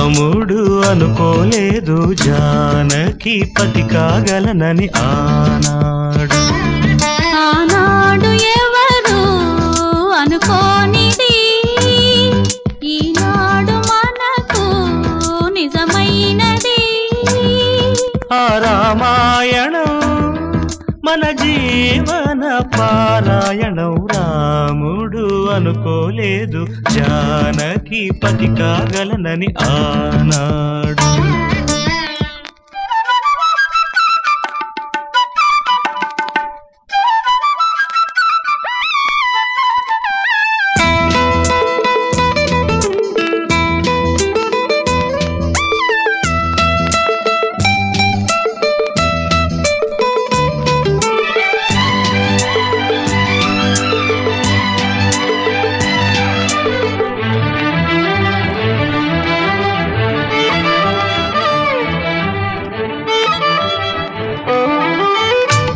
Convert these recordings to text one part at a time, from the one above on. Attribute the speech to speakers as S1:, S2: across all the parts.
S1: రాముడు అనుకోలేదు జానకి పతి కాగలనని ఆనాడు
S2: ఎవరు అనుకోనిది ఈనాడు మనకు నిజమైనది
S1: ఆ రామాయణం మన జీవన పారాయణం రాముడు అనుకోలేదు జానకి పతి కాగలనని ఆనాడు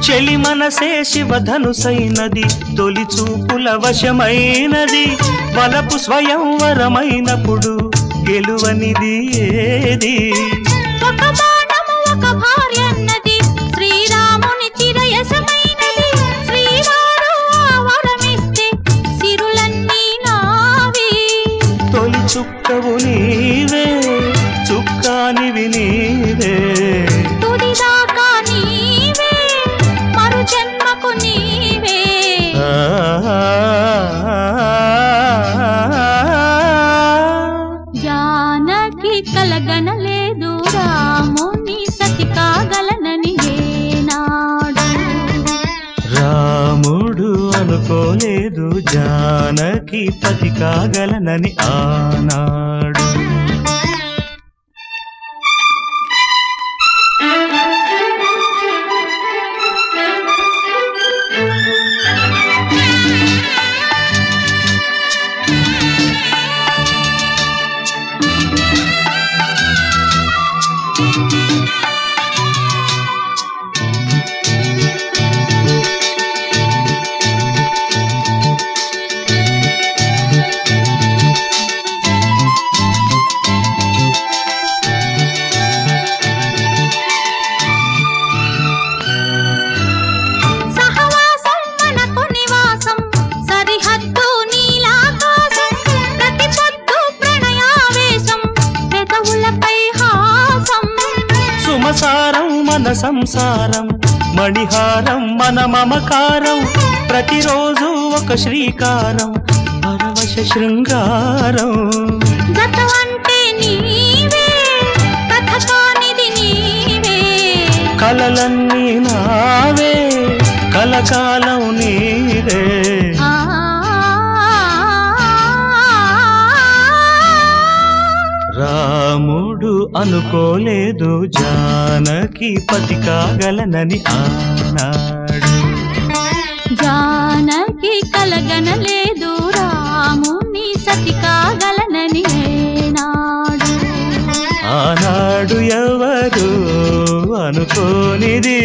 S1: చెలి మనసే శివధనుసైనది తొలి చూపుల వశమైనది వలపు స్వయంవరమైనప్పుడు గెలువనిది ఏది
S2: ఒక బాణము ఒక భార్య అన్నది శ్రీరాముని చిరయసమైనది శ్రీవారు వరమిస్తే సిరులన్నీ నావి
S1: తొలి చుక్కవు నీవే చుక్కానివి నీవే
S2: తుదిదాకా నీవే మరు జన్మకు నీవే జానకి కలగనలేదు రాముని సతి కాగలనని ఏనాడు
S1: రాముడు అనుకోలేదు జానకి పతి కాగలనని ఆనాడు సుమసారం మన సంసారం మణిహారం మన మమకారం ప్రతిరోజు ఒక శ్రీకారం పరవశ శృంగారం
S2: గతమంటే నీవే కథ కానిది నీవే
S1: కలలన్నీ నావే కలకాలం నీవే రాముడు అనుకోలేదు జానకి పతి కాగలనని ఆనాడు
S2: జానకి కలగనలేదు రాముని సతి కాగలనని ఏనాడు
S1: ఆనాడు ఎవరు అనుకోనిది